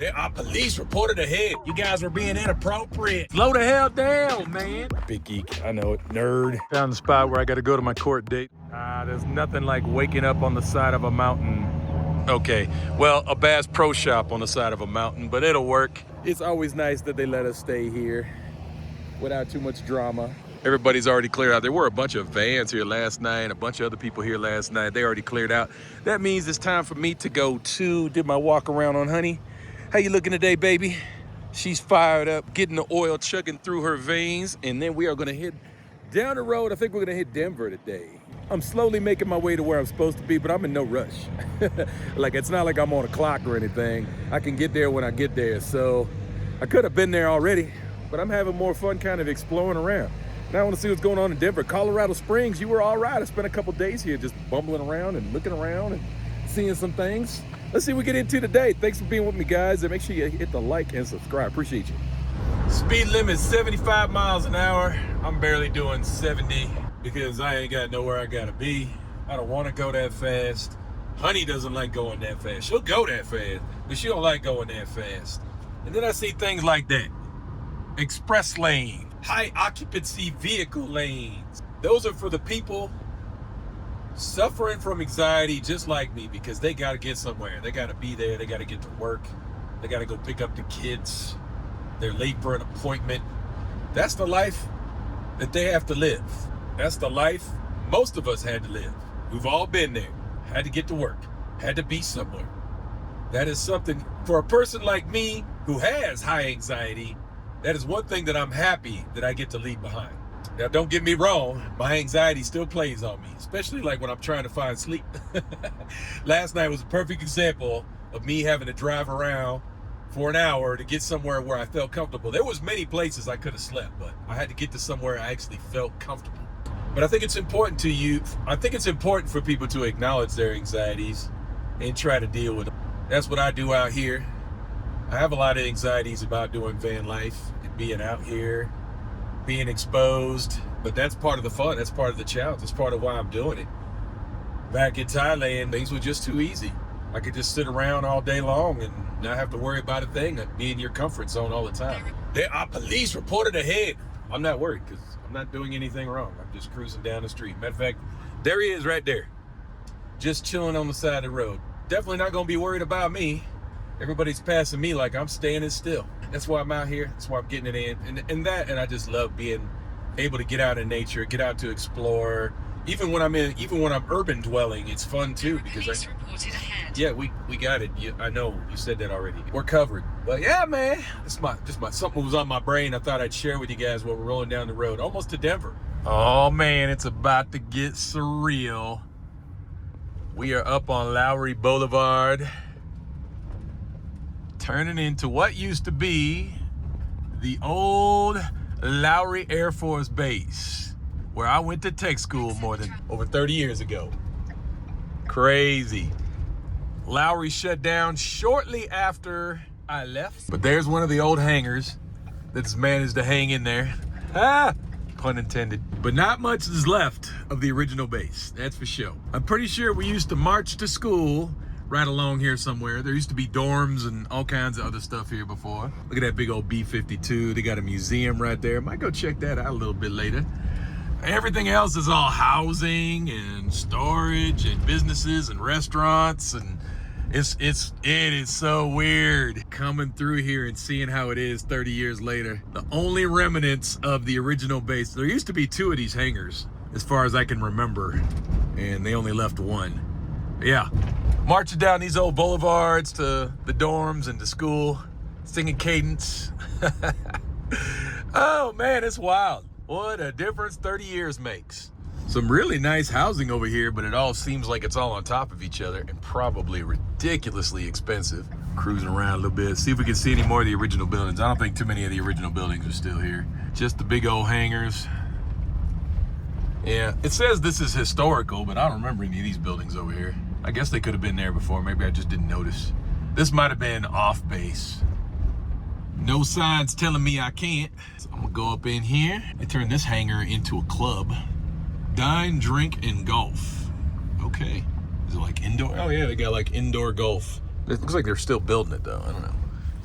There are police reported ahead. You guys were being inappropriate. Slow the hell down, man. Big geek, I know it, nerd. Found the spot where I gotta go to my court date. There's nothing like waking up on the side of a mountain. Okay, well, a Bass Pro Shop on the side of a mountain, but it'll work. It's always nice that they let us stay here without too much drama. Everybody's already cleared out. There were a bunch of vans here last night, a bunch of other people here last night. They already cleared out. That means it's time for me to go to, did my walk around on Honey. How you looking today, baby? She's fired up, getting the oil chugging through her veins, and then we are gonna head down the road. I think we're gonna hit Denver today. I'm slowly making my way to where I'm supposed to be, but I'm in no rush. Like, it's not like I'm on a clock or anything. I can get there when I get there. So I could have been there already, but I'm having more fun kind of exploring around. Now I want to see what's going on in Denver. Colorado Springs, you were all right. I spent a couple days here just bumbling around and looking around and seeing some things. Let's see what we get into today. Thanks for being with me, guys, and make sure you hit the like and subscribe. Appreciate you. Speed limit 75 miles an hour. I'm barely doing 70 because I ain't got nowhere I gotta be. I don't want to go that fast. Honey doesn't like going that fast. She'll go that fast, but she don't like going that fast. And then I see things like that. Express lane, high occupancy vehicle lanes. Those are for the people suffering from anxiety just like me, because they got to get somewhere. They got to be there. They got to get to work. They got to go pick up the kids. They're late for an appointment. That's the life that they have to live. That's the life most of us had to live. We've all been there. Had to get to work. Had to be somewhere. That is something for a person like me who has high anxiety. That is one thing that I'm happy that I get to leave behind. Now, don't get me wrong, my anxiety still plays on me, especially like when I'm trying to find sleep. Last night was a perfect example of me having to drive around for an hour to get somewhere where I felt comfortable. There was many places I could have slept, but I had to get to somewhere I actually felt comfortable. But I think it's important for people to acknowledge their anxieties and try to deal with them. That's what I do out here. I have a lot of anxieties about doing van life and being out here, being exposed, but that's part of the fun. That's part of the challenge. That's part of why I'm doing it. Back in Thailand, things were just too easy. I could just sit around all day long and not have to worry about a thing, and be in your comfort zone all the time. There are police reported ahead. I'm not worried because I'm not doing anything wrong. I'm just cruising down the street. Matter of fact, there he is right there, just chilling on the side of the road. Definitely not gonna be worried about me. Everybody's passing me like I'm standing still. That's why I'm out here. That's why I'm getting it in. And I just love being able to get out in nature, get out to explore. Even when I'm urban dwelling, it's fun too, because yeah, we got it. I know you said that already. We're covered. But yeah, man, something was on my brain. I thought I'd share with you guys while we're rolling down the road, almost to Denver. Oh man, it's about to get surreal. We are up on Lowry Boulevard, turning into what used to be the old Lowry Air Force Base, where I went to tech school more than over 30 years ago. Crazy. Lowry shut down shortly after I left, but there's one of the old hangars that's managed to hang in there. Pun intended. But not much is left of the original base, that's for sure. I'm pretty sure we used to march to school right along here somewhere. There used to be dorms and all kinds of other stuff here before. Look at that big old B-52. They got a museum right there. Might go check that out a little bit later. Everything else is all housing and storage and businesses and restaurants, and it is so weird coming through here and seeing how it is 30 years later. The only remnants of the original base. There used to be 2 of these hangars as far as I can remember, and they only left 1. Yeah, marching down these old boulevards to the dorms and to school, singing cadence. Oh man, it's wild. What a difference 30 years makes. Some really nice housing over here, but it all seems like it's all on top of each other and probably ridiculously expensive. Cruising around a little bit, see if we can see any more of the original buildings. I don't think too many of the original buildings are still here. Just the big old hangars. Yeah, it says this is historical, but I don't remember any of these buildings over here. I guess they could have been there before. Maybe I just didn't notice. This might have been off base. No signs telling me I can't. So I'm gonna go up in here and turn this hangar into a club. Dine, drink, and golf. Okay. Is it like indoor? Oh yeah, they got like indoor golf. It looks like they're still building it though. I don't know.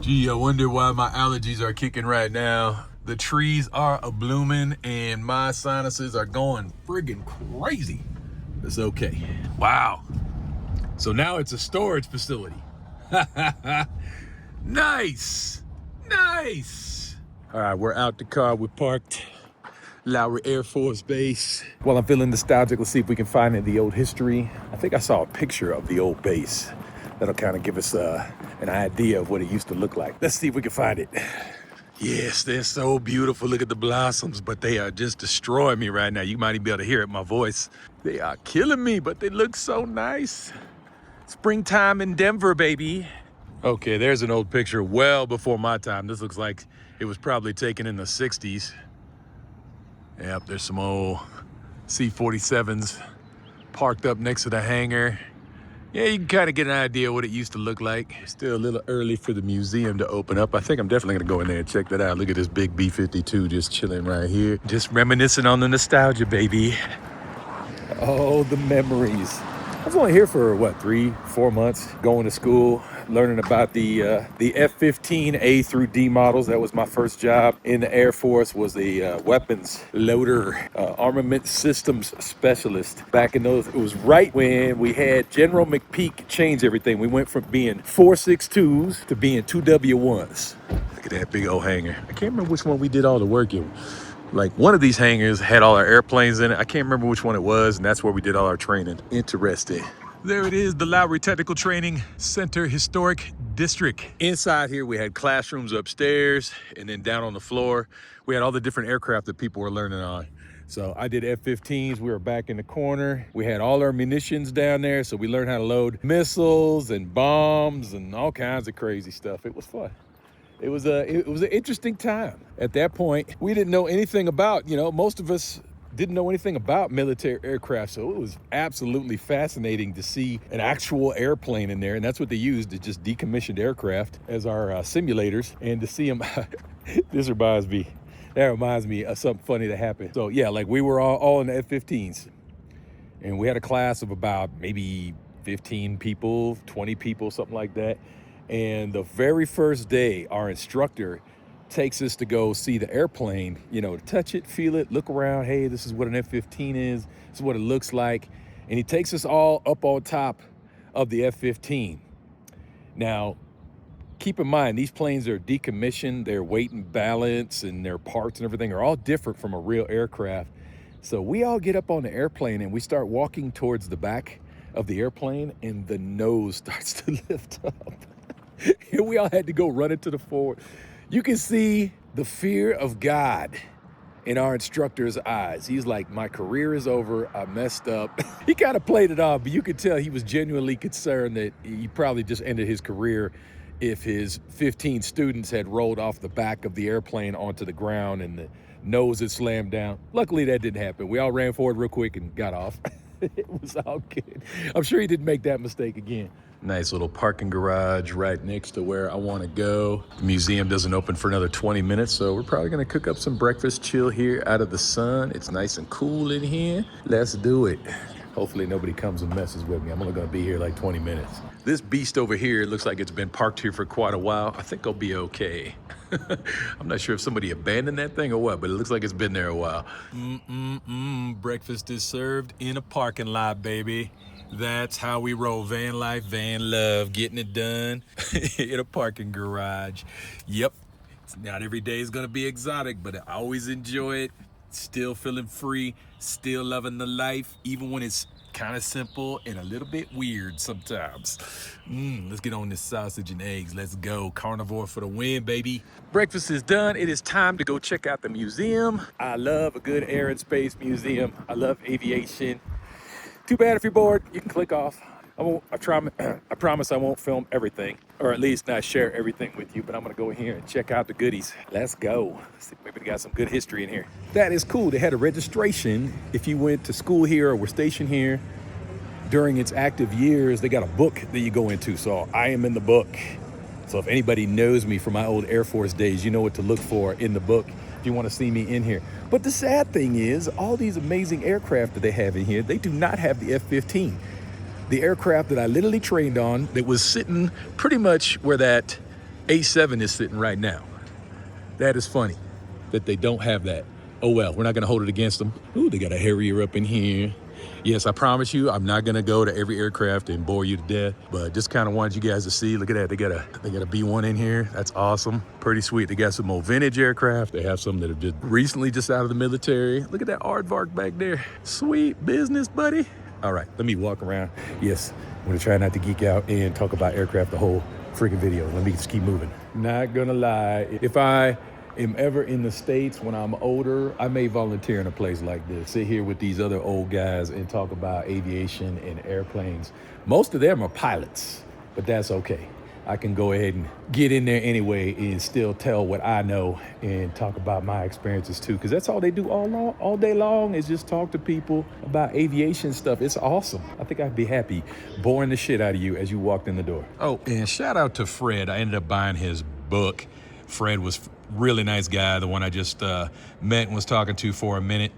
Gee, I wonder why my allergies are kicking right now. The trees are a-blooming and my sinuses are going friggin' crazy. It's okay. Wow. So now it's a storage facility. Nice. Nice. All right, we're out the car. We parked Lowry Air Force Base. While I'm feeling nostalgic, let's see if we can find the old history. I think I saw a picture of the old base. That'll kind of give us an idea of what it used to look like. Let's see if we can find it. Yes, they're so beautiful. Look at the blossoms, but they are just destroying me right now. You might even be able to hear it in my voice. They are killing me, but they look so nice. Springtime in Denver, baby. Okay, there's an old picture well before my time. This looks like it was probably taken in the 60s. Yep, there's some old C-47s parked up next to the hangar. Yeah, you can kind of get an idea what it used to look like. Still a little early for the museum to open up. I think I'm definitely gonna go in there and check that out. Look at this big B-52 just chilling right here. Just reminiscing on the nostalgia, baby. Oh, the memories. I was only here for what, 3-4 months, going to school, learning about the F-15 A through D models. That was my first job in the Air Force, was a weapons loader, armament systems specialist. Back in those, it was right when we had General McPeak change everything. We went from being 4.62s to being 2W1s. Look at that big old hangar. I can't remember which one we did all the work in. Like one of these hangars had all our airplanes in it. I can't remember which one it was, and that's where we did all our training. Interesting. There it is, the Lowry Technical Training Center Historic District. Inside here, we had classrooms upstairs, and then down on the floor, we had all the different aircraft that people were learning on. So I did F-15s, we were back in the corner. We had all our munitions down there, so we learned how to load missiles and bombs and all kinds of crazy stuff. It was fun. It was an interesting time. At that point, we didn't know anything about, most of us didn't know anything about military aircraft. So it was absolutely fascinating to see an actual airplane in there. And that's what they used, is just decommissioned aircraft as our simulators. And to see them, that reminds me of something funny that happened. So yeah, like we were all in the F-15s. And we had a class of about maybe 15 people, 20 people, something like that. And the very first day, our instructor takes us to go see the airplane, to touch it, feel it, look around. Hey, this is what an F-15 is. This is what it looks like. And he takes us all up on top of the F-15. Now, keep in mind, these planes are decommissioned. Their weight and balance and their parts and everything are all different from a real aircraft. So we all get up on the airplane and we start walking towards the back of the airplane, and the nose starts to lift up. And we all had to go running to the forward. You can see the fear of God in our instructor's eyes. He's like, my career is over, I messed up. He kind of played it off, but you could tell he was genuinely concerned that he probably just ended his career if his 15 students had rolled off the back of the airplane onto the ground and the nose had slammed down. Luckily, that didn't happen. We all ran forward real quick and got off. It was all good. I'm sure he didn't make that mistake again. Nice little parking garage right next to where I want to go. The museum doesn't open for another 20 minutes, so we're probably going to cook up some breakfast, chill here out of the sun. It's nice and cool in here. Let's do it. Hopefully nobody comes and messes with me. I'm only going to be here like 20 minutes. This beast over here looks like it's been parked here for quite a while. I think I'll be okay. I'm not sure if somebody abandoned that thing or what, but it looks like it's been there a while. Breakfast is served in a parking lot, baby. That's how we roll. Van life, van love, getting it done in a parking garage. Yep, not every day is gonna be exotic, but I always enjoy it. Still feeling free, still loving the life, even when it's kind of simple and a little bit weird sometimes. Let's get on this sausage and eggs. Let's go. Carnivore for the win, baby. Breakfast is done. It is time to go check out the museum. I love a good air and space museum. I love aviation. Too bad if you're bored, you can click off. I promise I won't film everything, or at least not share everything with you, but I'm gonna go in here and check out the goodies. Let's go. Let's see, maybe they got some good history in here. That is cool. They had a registration. If you went to school here or were stationed here during its active years, they got a book that you go into. So I am in the book. So if anybody knows me from my old Air Force days, you know what to look for in the book if you want to see me in here. But the sad thing is, all these amazing aircraft that they have in here, they do not have the F-15. The aircraft that I literally trained on, that was sitting pretty much where that A7 is sitting right now. That is funny that they don't have that. Oh well, we're not gonna hold it against them. Ooh, they got a Harrier up in here. Yes, I promise you, I'm not gonna go to every aircraft and bore you to death, but just kind of wanted you guys to see. Look at that, they got a B1 in here. That's awesome, pretty sweet. They got some more vintage aircraft. They have some that have just recently just out of the military. Look at that aardvark back there. Sweet business, buddy. All right, let me walk around. Yes, I'm gonna try not to geek out and talk about aircraft the whole freaking video. Let me just keep moving. Not gonna lie, if I am ever in the States when I'm older, I may volunteer in a place like this. Sit here with these other old guys and talk about aviation and airplanes. Most of them are pilots, but that's okay. I can go ahead and get in there anyway and still tell what I know and talk about my experiences too, because that's all they do all day long is just talk to people about aviation stuff. It's awesome. I think I'd be happy boring the shit out of you as you walked in the door. Oh, and shout out to Fred. I ended up buying his book. Fred was really nice guy, the one I just met and was talking to for a minute.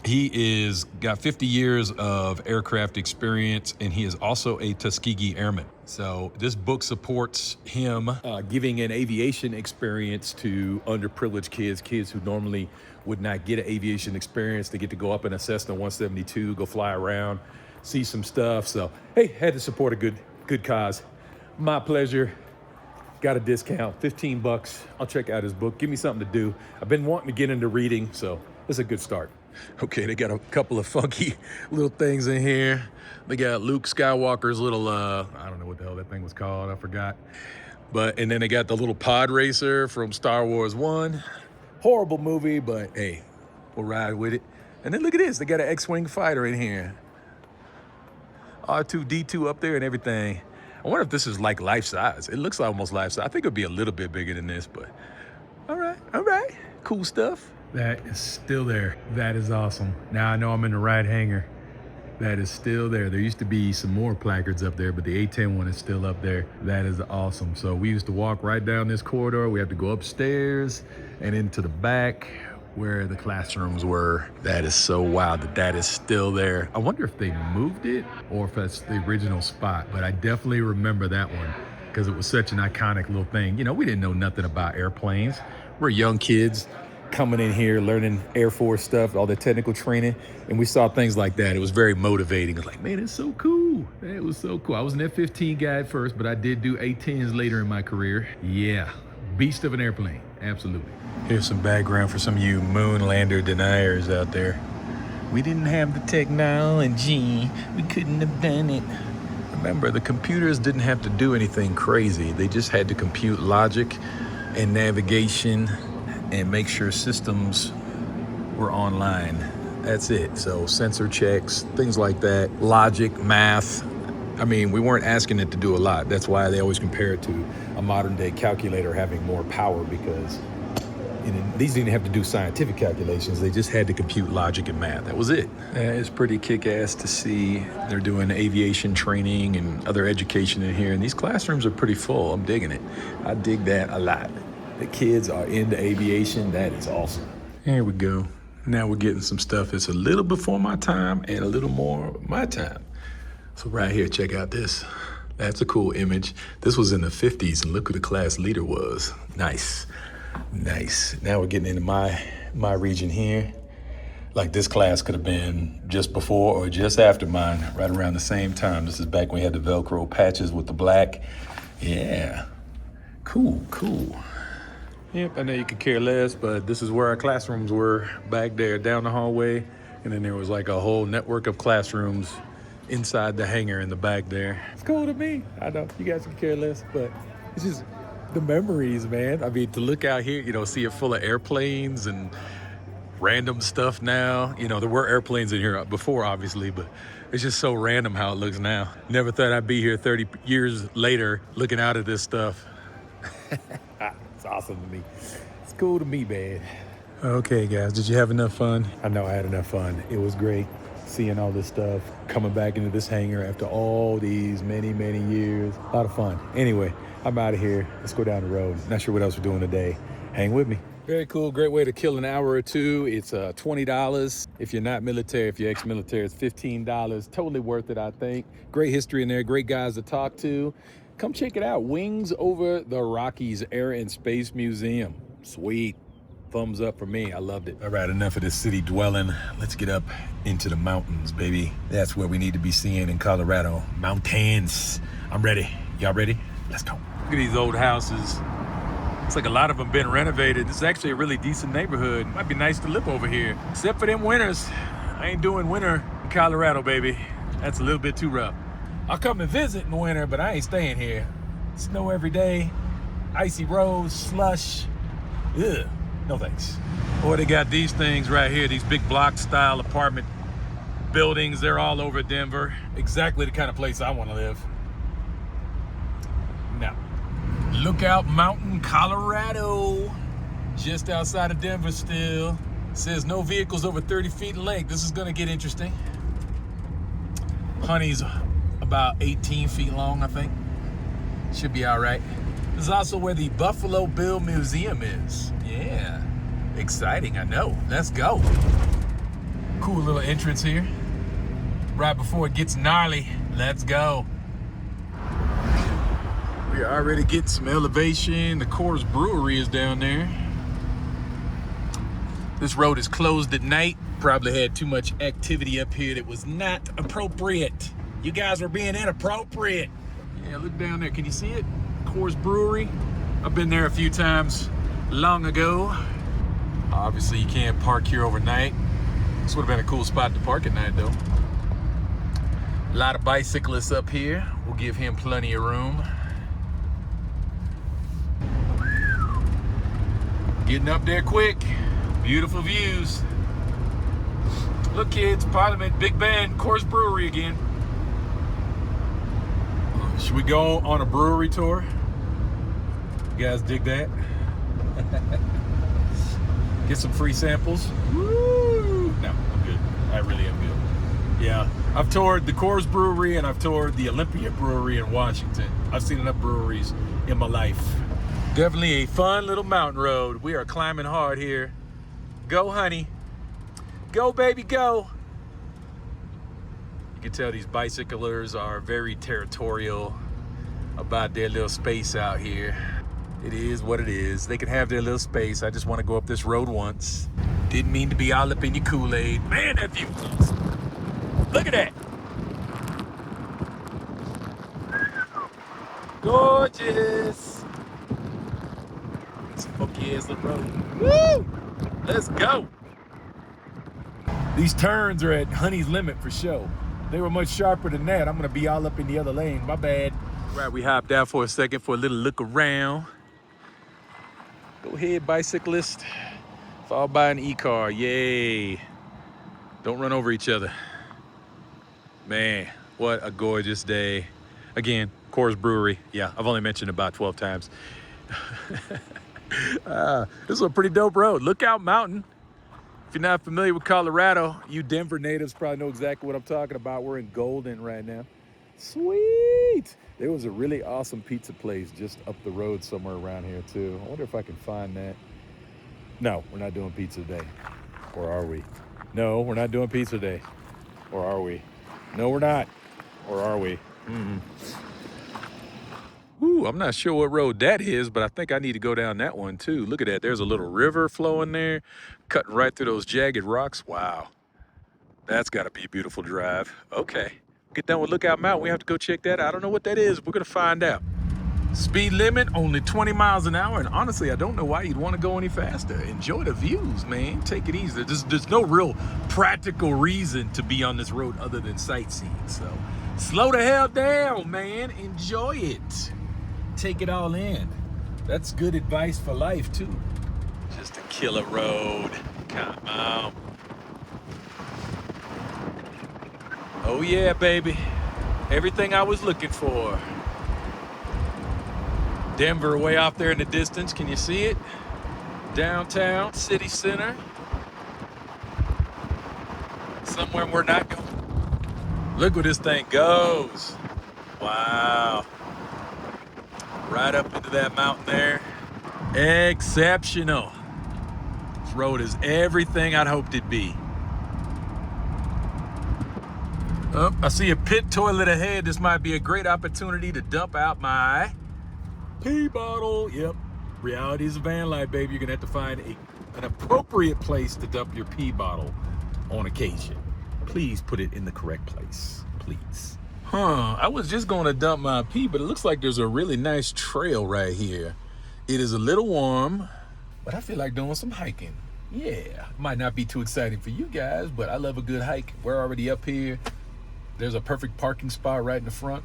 He is got 50 years of aircraft experience, and he is also a Tuskegee Airman. So this book supports him giving an aviation experience to underprivileged kids who normally would not get an aviation experience. They get to go up in a Cessna 172, go fly around, see some stuff. So, hey, had to support a good cause. My pleasure. Got a discount, 15 bucks. I'll check out his book. Give me something to do. I've been wanting to get into reading, so it's a good start. Okay, they got a couple of funky little things in here. They got Luke Skywalker's little, I don't know what the hell that thing was called, I forgot. And then they got the little pod racer from Star Wars 1. Horrible movie, but hey, we'll ride with it. And then look at this, they got an X-Wing fighter in here. R2-D2 up there and everything. I wonder if this is like life size. It looks almost life size. I think it'd be a little bit bigger than this, but all right. Cool stuff. That is still there. That is awesome. Now I know I'm in the right hangar. That is still there. There used to be some more placards up there, but the A10 one is still up there. That is awesome. So we used to walk right down this corridor. We have to go upstairs and into the back where the classrooms were. That is so wild that is still there. I wonder if they moved it or if that's the original spot, but I definitely remember that one because it was such an iconic little thing. You know, we didn't know nothing about airplanes. We're young kids coming in here, learning Air Force stuff, all the technical training, and we saw things like that. It was very motivating. It's like, man, it's so cool. It was so cool. I was an F-15 guy at first, but I did do A-10s later in my career. Yeah, beast of an airplane, absolutely. Here's some background for some of you moon lander deniers out there. We didn't have the technology. We couldn't have done it. Remember, the computers didn't have to do anything crazy. They just had to compute logic and navigation and make sure systems were online. That's it. So sensor checks, things like that, logic, math. I mean, we weren't asking it to do a lot. That's why they always compare it to a modern day calculator having more power, because these didn't have to do scientific calculations. They just had to compute logic and math. That was it. It's pretty kick-ass to see. They're doing aviation training and other education in here, and these classrooms are pretty full. I'm digging it. I dig that a lot. The kids are into aviation. That is awesome. Here we go. Now we're getting some stuff that's a little before my time and a little more my time. So right here, check out this. That's a cool image. This was in the 50s, and look who the class leader was. Nice. Now we're getting into my region here. Like this class could have been just before or just after mine, right around the same time. This is back when we had the Velcro patches with the black. Yeah, cool. Yep, I know you could care less, but this is where our classrooms were back there down the hallway. And then there was like a whole network of classrooms inside the hangar in the back there. It's cool to me. I know you guys can care less, but it's just the memories, man. I mean, to look out here, see it full of airplanes and random stuff now. There were airplanes in here before, obviously, but it's just so random how it looks now. Never thought I'd be here 30 years later looking out at this stuff. It's awesome to me. It's cool to me, man. Okay, guys, did you have enough fun? I know I had enough fun. It was great seeing all this stuff, coming back into this hangar after all these many years. A lot of fun. Anyway, I'm out of here. Let's go down the road. Not sure what else we're doing today. Hang with me. Very cool. Great way to kill an hour or two. It's $20. If you're not military, if you're ex-military, it's $15. Totally worth it, I think. Great history in there. Great guys to talk to. come check it out. Wings Over the Rockies Air and Space Museum. Sweet. Thumbs up for me. I loved it. All right, enough of this city dwelling. Let's get up into the mountains, baby. That's where we need to be seeing in Colorado. Mountains. I'm ready. Y'all ready? Let's go. Look at these old houses. Looks like a lot of them been renovated. This is actually a really decent neighborhood. Might be nice to live over here. Except for them winters. I ain't doing winter in Colorado, baby. That's a little bit too rough. I'll come and visit in the winter, but I ain't staying here. Snow every day, icy roads, slush. Ugh, no thanks. Boy, they got these things right here, these big block style apartment buildings. They're all over Denver. Exactly the kind of place I want to live. Now, Lookout Mountain, Colorado. Just outside of Denver still. Says no vehicles over 30 feet in length. This is gonna get interesting. Honey's about 18 feet long, I think. Should be all right. This is also where the Buffalo Bill Museum is. Yeah, exciting, I know. Let's go. Cool little entrance here. Right before it gets gnarly, let's go. We already getting some elevation. The Coors Brewery is down there. This road is closed at night. Probably had too much activity up here that was not appropriate. You guys were being inappropriate. Yeah, look down there. Can you see it? Coors Brewery. I've been there a few times long ago. Obviously, you can't park here overnight. This would have been a cool spot to park at night, though. A lot of bicyclists up here. We'll give him plenty of room. Getting up there quick. Beautiful views. Look, kids, Parliament, Big Bend, Coors Brewery again. Should we go on a brewery tour? You guys dig that? Get some free samples. Woo! No, I'm good. I really am good. Yeah, I've toured the Coors Brewery and I've toured the Olympia Brewery in Washington. I've seen enough breweries in my life. Definitely a fun little mountain road. We are climbing hard here. Go, honey. Go, baby, go. You can tell these bicyclers are very territorial about their little space out here. It is what it is. They can have their little space. I just want to go up this road once. Didn't mean to be all up in your Kool-Aid. Man, that view is awesome. Look at that. Gorgeous. It's a funky ass little road. Woo! Let's go. These turns are at Honey's limit for sure. They were much sharper than that. I'm gonna be all up in the other lane, my bad. Right, we hopped out for a second for a little look around. Go ahead, bicyclist. Followed by an e-car, yay. Don't run over each other. Man, what a gorgeous day. Again, Coors Brewery. Yeah, I've only mentioned it about 12 times. This is a pretty dope road. Lookout Mountain. If you're not familiar with Colorado, you Denver natives probably know exactly what I'm talking about. We're in Golden right now. Sweet. There was a really awesome pizza place just up the road somewhere around here too. I wonder if I can find that. No, we're not doing pizza today. Or are we? No, we're not doing pizza today. Or are we? No, we're not. Or are we? Ooh, I'm not sure what road that is, but I think I need to go down that one too. Look at that. There's a little river flowing there, cutting right through those jagged rocks. Wow. That's got to be a beautiful drive. Okay. Get done with Lookout Mountain. We have to go check that out. I don't know what that is. We're going to find out. Speed limit, only 20 miles an hour. And honestly, I don't know why you'd want to go any faster. Enjoy the views, man. Take it easy. There's no real practical reason to be on this road other than sightseeing. So slow the hell down, man. Enjoy it. Take it all in. That's good advice for life, too. Just a killer road. Come on. Oh, yeah, baby. Everything I was looking for. Denver way off there in the distance. Can you see it? Downtown, city center. Somewhere we're not going. Look where this thing goes. Wow. Right up into that mountain there. Exceptional. This road is everything I'd hoped it'd be. Oh, I see a pit toilet ahead. This might be a great opportunity to dump out my pee bottle. Yep, realities of van life, baby. You're gonna have to find an appropriate place to dump your pee bottle on occasion. Please put it in the correct place, please. I was just gonna dump my pee, but it looks like there's a really nice trail right here. It is a little warm, but I feel like doing some hiking. Yeah, might not be too exciting for you guys, but I love a good hike. We're already up here. There's a perfect parking spot right in the front.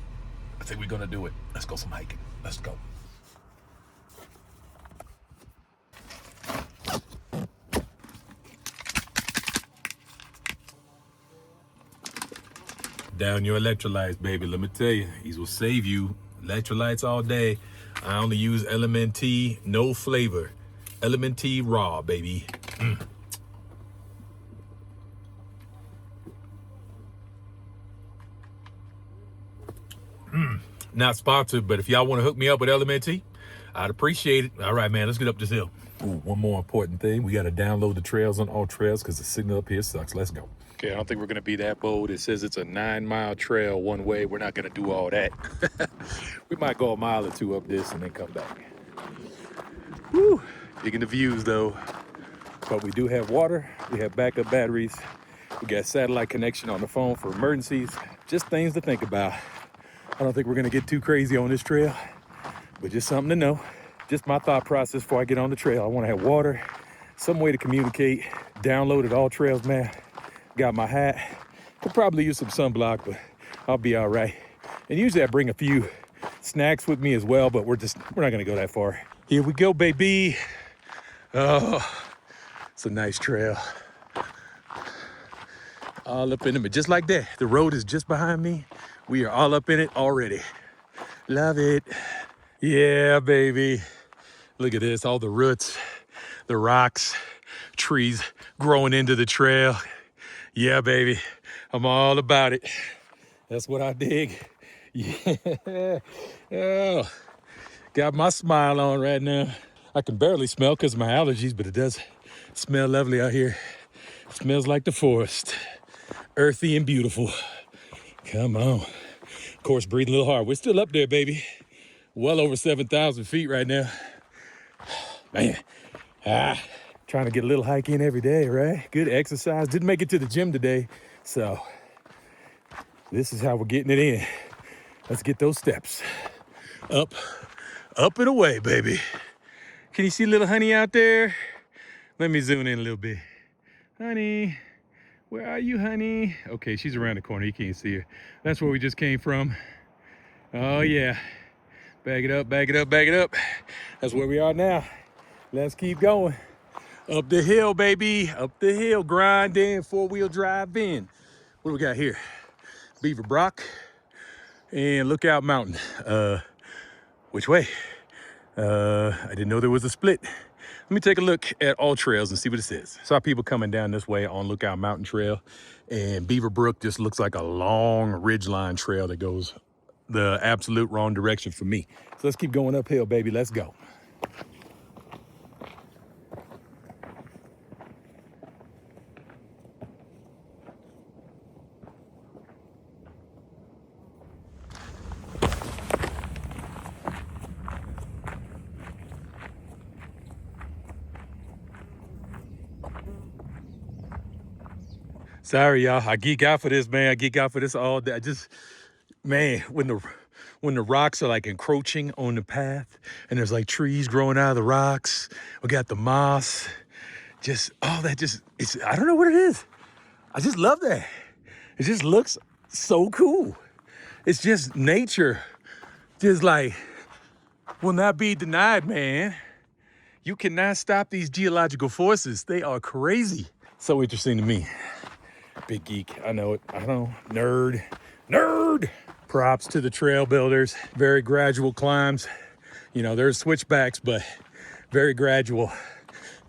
I think we're gonna do it. Let's go some hiking. Let's go. Down your electrolytes, baby. Let me tell you, these will save you. Electrolytes all day. I only use LMNT, no flavor. LMNT raw, baby. Not sponsored, but if y'all want to hook me up with LMNT, I'd appreciate it. All right, man, let's get up this hill. Ooh, one more important thing. We got to download the trails on all trails because the signal up here sucks. Let's go. Okay, I don't think we're going to be that bold. It says it's a 9-mile trail one way. We're not going to do all that. We might go a mile or two up this and then come back. Woo, digging the views, though. But we do have water. We have backup batteries. We got satellite connection on the phone for emergencies. Just things to think about. I don't think we're gonna get too crazy on this trail, but just something to know. Just my thought process before I get on the trail. I wanna have water, some way to communicate. Downloaded all trails, man. Got my hat. Could probably use some sunblock, but I'll be all right. And usually I bring a few snacks with me as well, but we're not gonna go that far. Here we go, baby. Oh, it's a nice trail. All up in it, but just like that, the road is just behind me. We are all up in it already. Love it. Yeah, baby. Look at this, all the roots, the rocks, trees growing into the trail. Yeah, baby, I'm all about it. That's what I dig. Yeah. Oh, got my smile on right now. I can barely smell because of my allergies, but it does smell lovely out here. It smells like the forest. Earthy and beautiful. Come on. Of course, breathe a little hard. We're still up there, baby. Well over 7,000 feet right now. Man, trying to get a little hike in every day, right? Good exercise. Didn't make it to the gym today, so this is how we're getting it in. Let's get those steps. Up and away, baby. Can you see little honey out there? Let me zoom in a little bit. Honey. Where are you, honey? Okay, she's around the corner. You can't see her. That's where we just came from. Oh, yeah. Bag it up, bag it up, bag it up. That's where we are now. Let's keep going. Up the hill, baby. Up the hill, grinding, four-wheel drive in. What do we got here? Beaver Brook and Lookout Mountain. Which way? I didn't know there was a split. Let me take a look at all trails and see what it says. Saw people coming down this way on Lookout Mountain Trail, and Beaver Brook just looks like a long ridgeline trail that goes the absolute wrong direction for me. So let's keep going uphill, baby. Let's go. Sorry, y'all. I geek out for this, man. I geek out for this all day. Man, when the rocks are like encroaching on the path and there's like trees growing out of the rocks, we got the moss, I don't know what it is. I just love that. It just looks so cool. It's just nature. Just like, will not be denied, man. You cannot stop these geological forces. They are crazy. So interesting to me. Big geek, I know it. I know, nerd. Props to the trail builders. Very gradual climbs. You know, there's switchbacks, but very gradual,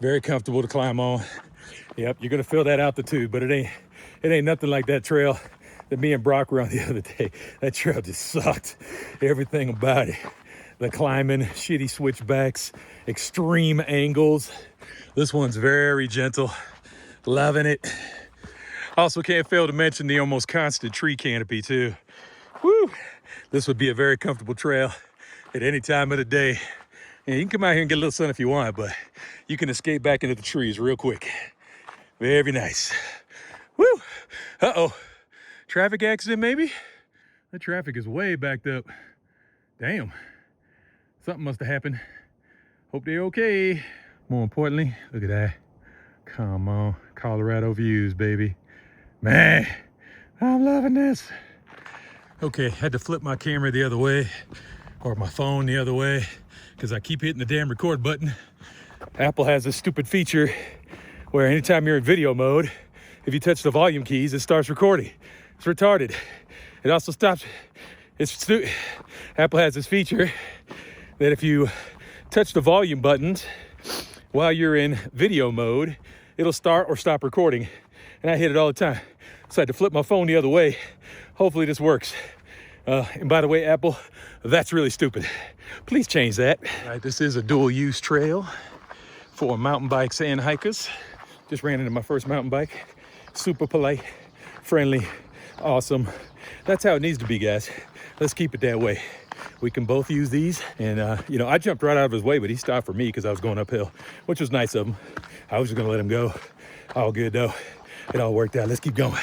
very comfortable to climb on. Yep, you're gonna feel that altitude, but it ain't nothing like that trail that me and Brock were on the other day. That trail just sucked. Everything about it. The climbing, shitty switchbacks, extreme angles. This one's very gentle. Loving it. Also can't fail to mention the almost constant tree canopy too. Woo! This would be a very comfortable trail at any time of the day. And you can come out here and get a little sun if you want, but you can escape back into the trees real quick. Very nice. Woo! Uh-oh. Traffic accident maybe? That traffic is way backed up. Damn. Something must have happened. Hope they're okay. More importantly, look at that. Come on, Colorado views, baby. Man, I'm loving this. Okay, had to flip my camera the other way, or my phone the other way, because I keep hitting the damn record button. Apple has this stupid feature where anytime you're in video mode, if you touch the volume keys, it starts recording. It's retarded. It also stops. Apple has this feature that if you touch the volume buttons while you're in video mode, it'll start or stop recording. And I hit it all the time. So I had to flip my phone the other way. Hopefully this works. And by the way, Apple, that's really stupid. Please change that. All right, this is a dual use trail for mountain bikes and hikers. Just ran into my first mountain bike. Super polite, friendly, awesome. That's how it needs to be, guys. Let's keep it that way. We can both use these. And, you know, I jumped right out of his way, but he stopped for me because I was going uphill, which was nice of him. I was just gonna let him go. All good though. It all worked out. Let's keep going.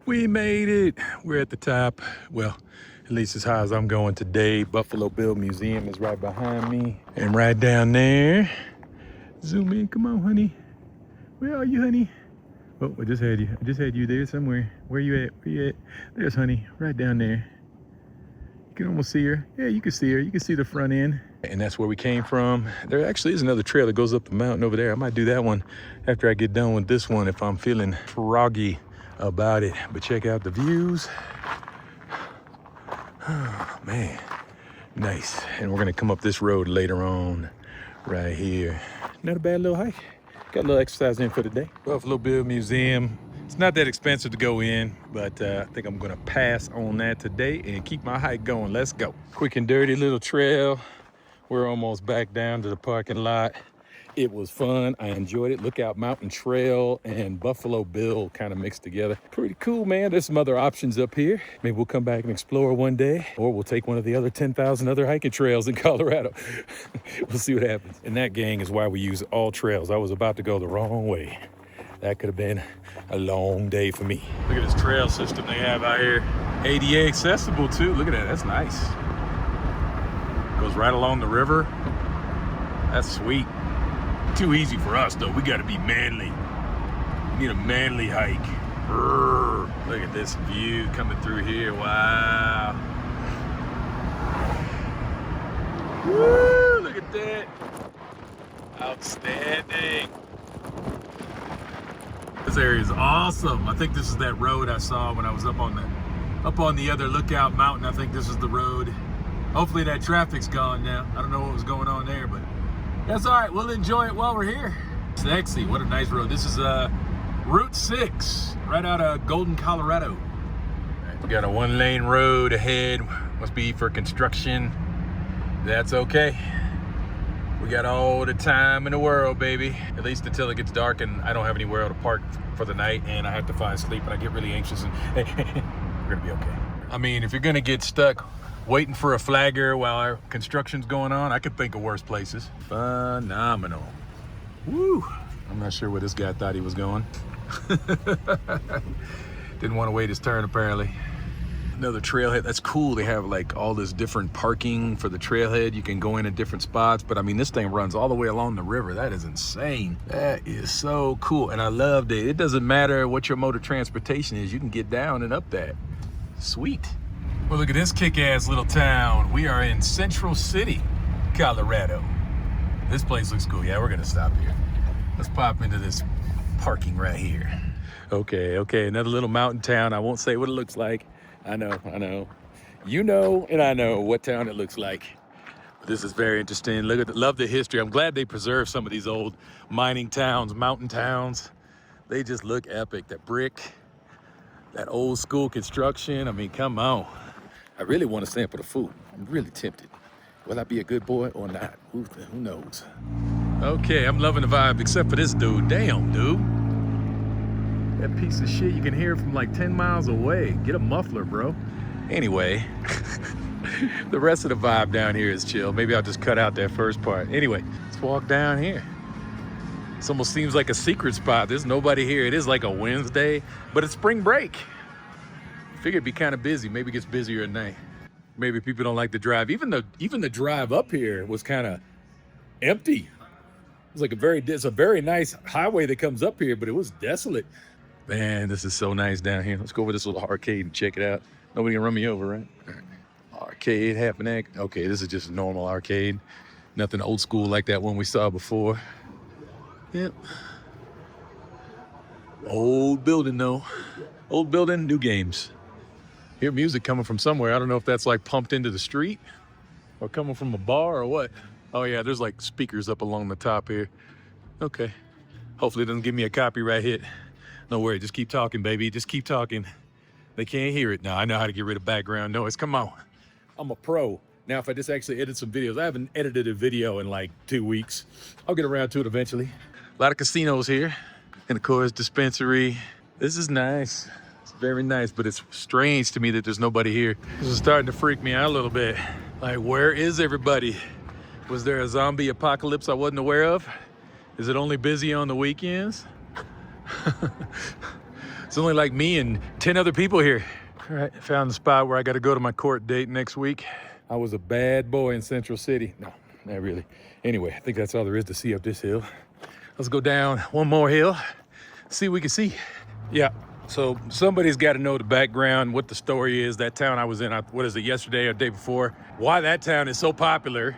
We made it. We're at the top. Well, at least as high as I'm going today. Buffalo Bill Museum is right behind me. And right down there. Zoom in. Come on, honey. Where are you, honey? Oh, I just had you. I just had you there somewhere. Where you at? Where you at? There's honey. Right down there. You can almost see her. Yeah, you can see her. You can see the front end. And that's where we came from. There actually is another trail that goes up the mountain over there. I might do that one after I get done with this one if I'm feeling froggy about it. But check out the views. Oh, man. Nice. And we're gonna come up this road later on right here. Not a bad little hike. Got a little exercise in for the day. Buffalo Bill Museum. It's not that expensive to go in, but I think I'm gonna pass on that today and keep my hike going. Let's go. Quick and dirty little trail. We're almost back down to the parking lot. It was fun. I enjoyed it. Lookout Mountain Trail and Buffalo Bill kind of mixed together. Pretty cool, man. There's some other options up here. Maybe we'll come back and explore one day, or we'll take one of the other 10,000 other hiking trails in Colorado. We'll see what happens. And that, gang, is why we use all trails. I was about to go the wrong way. That could have been a long day for me. Look at this trail system they have out here. ADA accessible too. Look at that. That's nice. Goes right along the river. That's sweet. Too easy for us though. We gotta be manly. We need a manly hike. Brrr. Look at this view coming through here. Wow. Woo, look at that. Outstanding. This area is awesome. I think this is that road I saw when I was up on the other Lookout Mountain. I think this is the road. Hopefully that traffic's gone now. I don't know what was going on there, but that's all right. We'll enjoy it while we're here. Sexy. What a nice road. This is Route 6, right out of Golden, Colorado. Right, we got a one-lane road ahead. Must be for construction. That's okay. We got all the time in the world, baby. At least until it gets dark and I don't have anywhere to park for the night and I have to find sleep and I get really anxious and we're gonna be okay. I mean, if you're gonna get stuck waiting for a flagger while our construction's going on, I could think of worse places. Phenomenal. Woo! I'm not sure where this guy thought he was going. Didn't want to wait his turn, apparently. Another trailhead. That's cool. They have like all this different parking for the trailhead. You can go in at different spots, but I mean, this thing runs all the way along the river. That is insane. That is so cool. And I loved it. It doesn't matter what your mode of transportation is. You can get down and up that. Sweet. Well, look at this kick-ass little town. We are in Central City, Colorado. This place looks cool. Yeah, we're gonna stop here. Let's pop into this parking right here. Okay, another little mountain town. I won't say what it looks like. I know. You know, and I know what town it looks like. This is very interesting. Love the history. I'm glad they preserved some of these old mining towns, mountain towns. They just look epic. That brick, that old school construction. I mean, come on. I really want to sample the food. I'm really tempted. Will I be a good boy or not? Who knows? Okay, I'm loving the vibe, except for this dude. Damn, dude. That piece of shit, you can hear from like 10 miles away. Get a muffler, bro. Anyway, the rest of the vibe down here is chill. Maybe I'll just cut out that first part. Anyway, let's walk down here. This almost seems like a secret spot. There's nobody here. It is like a Wednesday, but it's spring break. Figured it'd be kind of busy. Maybe it gets busier at night. Maybe people don't like the drive. Even the drive up here was kind of empty. It's like it's a very nice highway that comes up here, but it was desolate. Man, this is so nice down here. Let's go over this little arcade and check it out. Nobody can run me over, right? Arcade, half an act. Okay, this is just a normal arcade. Nothing old school like that one we saw before. Yep. Old building though. Old building, new games. Hear music coming from somewhere. I don't know if that's like pumped into the street or coming from a bar or what. Oh yeah, there's like speakers up along the top here. Okay. Hopefully it doesn't give me a copyright hit. No worry, just keep talking, baby. Just keep talking. They can't hear it. Now I know how to get rid of background noise. Come on. I'm a pro. Now, if I just actually edit some videos, I haven't edited a video in like 2 weeks. I'll get around to it eventually. A lot of casinos here. And of course, dispensary. This is nice. It's very nice, but it's strange to me that there's nobody here. This is starting to freak me out a little bit. Like, where is everybody? Was there a zombie apocalypse I wasn't aware of? Is it only busy on the weekends? It's only like me and 10 other people here. All right, found the spot where I got to go to my court date next week. I was a bad boy in Central City. No, not really. Anyway, I think that's all there is to see up this hill. Let's go down one more hill, see what we can see. Yeah, so somebody's got to know the background, what the story is. That town I was in, what is it, yesterday or the day before? Why that town is so popular.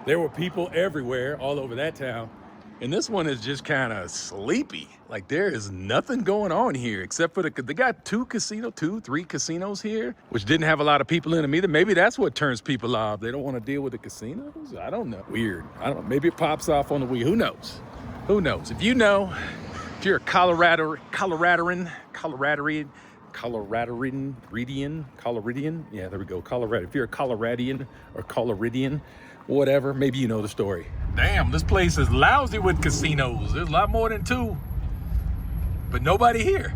There were people everywhere, all over that town. And this one is just kind of sleepy. Like there is nothing going on here except for they got 3 casinos here, which didn't have a lot of people in them either. Maybe that's what turns people off. They don't want to deal with the casinos. I don't know. Weird. I don't know. Maybe it pops off on the week. Who knows? Who knows? If you know, if you're a Coloradorian, yeah, there we go, Colorado. If you're a Coloradian or Coloridian, whatever, maybe you know the story. Damn, this place is lousy with casinos. There's a lot more than 2, but nobody here.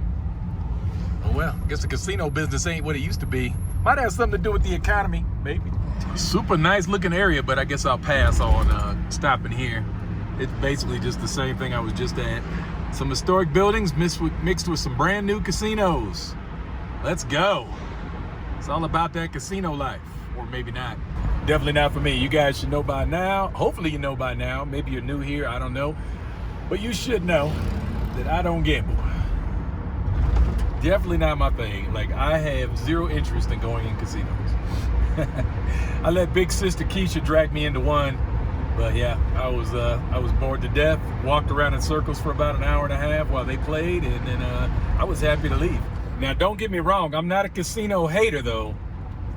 Oh well, I guess the casino business ain't what it used to be. Might have something to do with the economy, maybe. Super nice looking area, but I guess I'll pass on stopping here. It's basically just the same thing I was just at. Some historic buildings mixed with some brand new casinos. Let's go. It's all about that casino life, or maybe not. Definitely not for me. You guys should know by now. Hopefully you know by now. Maybe you're new here, I don't know. But you should know that I don't gamble. Definitely not my thing. Like, I have zero interest in going in casinos. I let big sister Keisha drag me into one. But yeah, I was bored to death. Walked around in circles for about an hour and a half while they played, and then I was happy to leave. Now, don't get me wrong. I'm not a casino hater, though.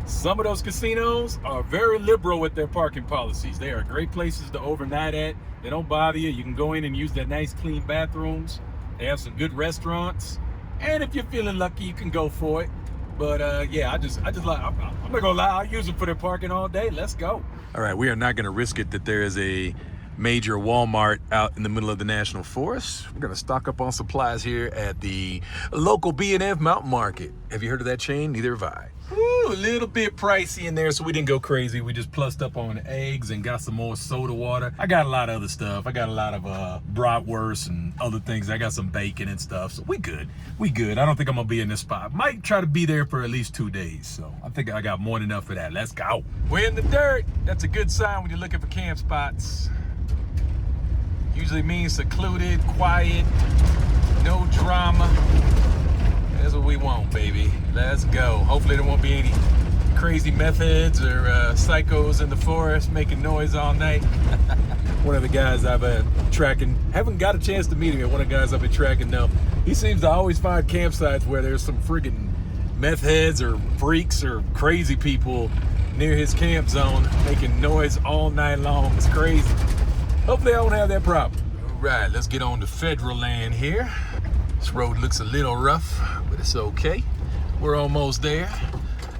Some of those casinos are very liberal with their parking policies. They are great places to overnight at. They don't bother you. You can go in and use their nice, clean bathrooms. They have some good restaurants. And if you're feeling lucky, you can go for it. But yeah, I just like, I'm not gonna lie, I use them for their parking all day. Let's go. All right, we are not gonna risk it that there is a major Walmart out in the middle of the National Forest. We're gonna stock up on supplies here at the local B&F Mountain Market. Have you heard of that chain? Neither have I. Ooh, a little bit pricey in there, so we didn't go crazy. We just plussed up on eggs and got some more soda water. I got a lot of other stuff. I got a lot of bratwurst and other things. I got some bacon and stuff, so we good. We good. I don't think I'm gonna be in this spot. Might try to be there for at least 2 days, so I think I got more than enough for that. Let's go. We're in the dirt. That's a good sign when you're looking for camp spots. Usually means secluded, quiet, no drama. That's what we want, baby. Let's go. Hopefully there won't be any crazy meth heads or psychos in the forest making noise all night. One of the guys I've been tracking, haven't got a chance to meet him yet. One of the guys I've been tracking though, he seems to always find campsites where there's some friggin' meth heads or freaks or crazy people near his camp zone making noise all night long. It's crazy. Hopefully I won't have that problem. All right, let's get on to federal land here. This road looks a little rough, but it's okay. We're almost there.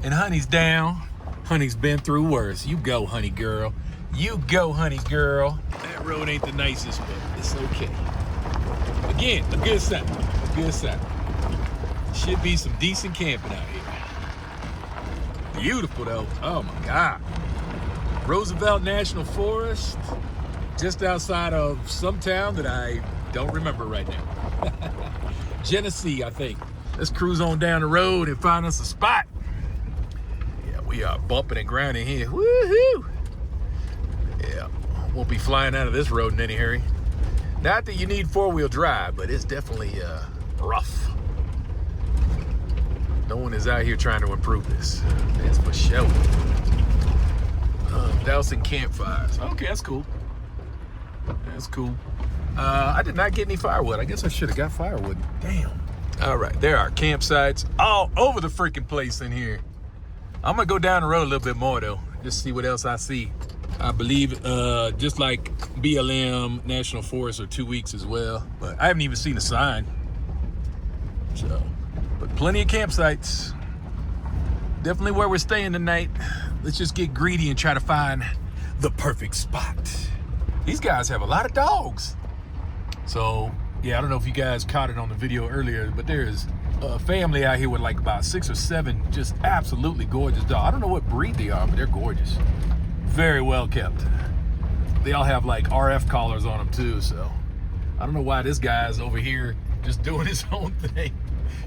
And honey's down. Honey's been through worse. You go, honey girl. You go, honey girl. That road ain't the nicest, but it's okay. Again, a good sign. A good sign. Should be some decent camping out here. Beautiful though. Oh my God. Roosevelt National Forest, just outside of some town that I don't remember right now. Genesee, I think. Let's cruise on down the road and find us a spot. Yeah, we are bumping and grinding here. Woohoo! Yeah, won't be flying out of this road in any hurry. Not that you need four-wheel drive, but it's definitely rough. No one is out here trying to improve this. That's for sure. Dousing campfires. Okay, that's cool. That's cool. I did not get any firewood. I guess I should have got firewood. Damn. All right, there are campsites all over the freaking place in here. I'm gonna go down the road a little bit more though, just see what else I see. I believe just like BLM National Forest are 2 weeks as well, but I haven't even seen a sign. So, but plenty of campsites. Definitely where we're staying tonight. Let's just get greedy and try to find the perfect spot. These guys have a lot of dogs. So, yeah, I don't know if you guys caught it on the video earlier, but there's a family out here with like about 6 or 7 just absolutely gorgeous dogs. I don't know what breed they are, but they're gorgeous. Very well kept. They all have like RF collars on them too, so I don't know why this guy's over here just doing his own thing.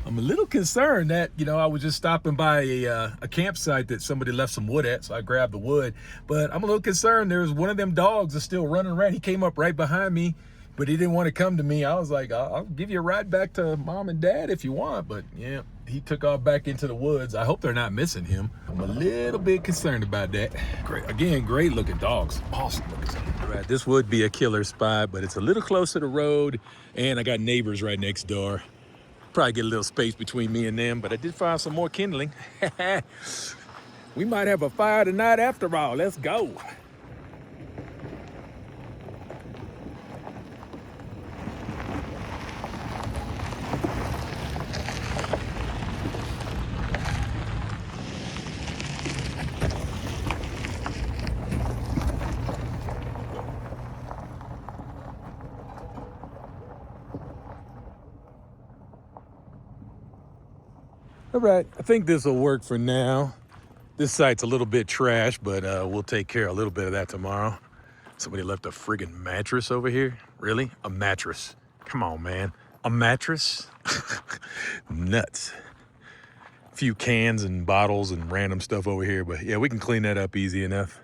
I'm a little concerned that, you know, I was just stopping by a campsite that somebody left some wood at, so I grabbed the wood. But I'm a little concerned. There's one of them dogs that's still running around. He came up right behind me, but he didn't want to come to me. I was like, I'll give you a ride back to mom and dad if you want. But yeah, he took off back into the woods. I hope they're not missing him. I'm a little bit concerned about that. Great, again, great looking dogs. Awesome looking. All right, this would be a killer spot, but it's a little close to the road, and I got neighbors right next door. Probably get a little space between me and them, but I did find some more kindling. We might have a fire tonight after all. Let's go. All right, I think this will work for now. This site's a little bit trash, but we'll take care of a little bit of that tomorrow. Somebody left a friggin' mattress over here. Really? A mattress. Come on, man. A mattress? Nuts. A few cans and bottles and random stuff over here, but yeah, we can clean that up easy enough.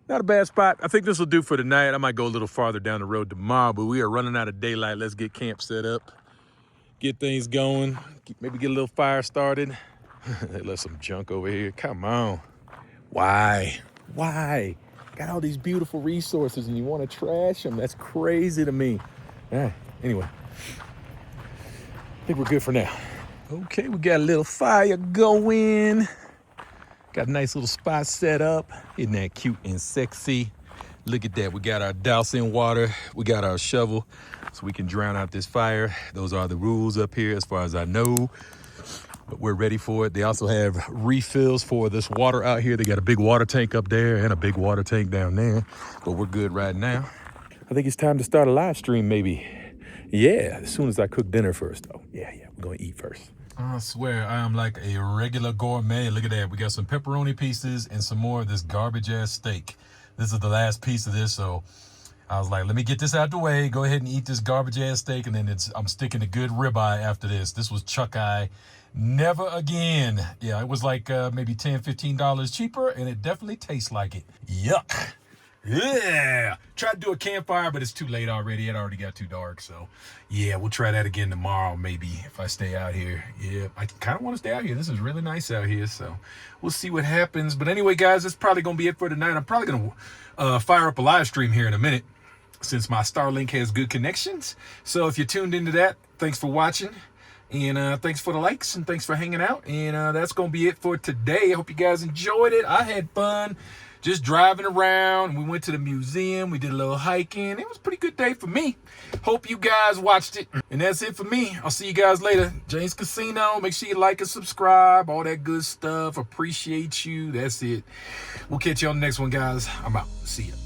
Not a bad spot. I think this will do for tonight. I might go a little farther down the road tomorrow, but we are running out of daylight. Let's get camp set up. Get things going, maybe get a little fire started. They left some junk over here. Come on. Why? Why? Got all these beautiful resources and you want to trash them? That's crazy to me. Anyway, I think we're good for now. Okay, we got a little fire going. Got a nice little spot set up. Isn't that cute and sexy? Look at that. We got our dousing water. We got our shovel, so we can drown out this fire. Those are the rules up here as far as I know, but we're ready for it. They also have refills for this water out here. They got a big water tank up there and a big water tank down there, but we're good right now. I think it's time to start a live stream maybe. Yeah, as soon as I cook dinner first though. Yeah, we're gonna eat first. I swear I am like a regular gourmet. Look at that. We got some pepperoni pieces and some more of this garbage ass steak. This is the last piece of this, so I was like, let me get this out the way, go ahead and eat this garbage ass steak, and then I'm sticking to good ribeye after this. This was chuck eye, never again. Yeah, it was like maybe $10, $15 cheaper, and it definitely tastes like it. Yuck. Yeah. Tried to do a campfire, but it's too late already. It already got too dark, so yeah, we'll try that again tomorrow maybe if I stay out here. Yeah, I kind of want to stay out here. This is really nice out here, so we'll see what happens. But anyway, guys, that's probably going to be it for tonight. I'm probably going to fire up a live stream here in a minute since my Starlink has good connections. So if you're tuned into that, thanks for watching. And thanks for the likes and thanks for hanging out. And that's going to be it for today. I hope you guys enjoyed it. I had fun. just driving around. We went to the museum. We did a little hiking. It was a pretty good day for me. Hope you guys watched it. And that's it for me. I'll see you guys later. James Casino. Make sure you like and subscribe. All that good stuff. Appreciate you. That's it. We'll catch you on the next one, guys. I'm out. See ya.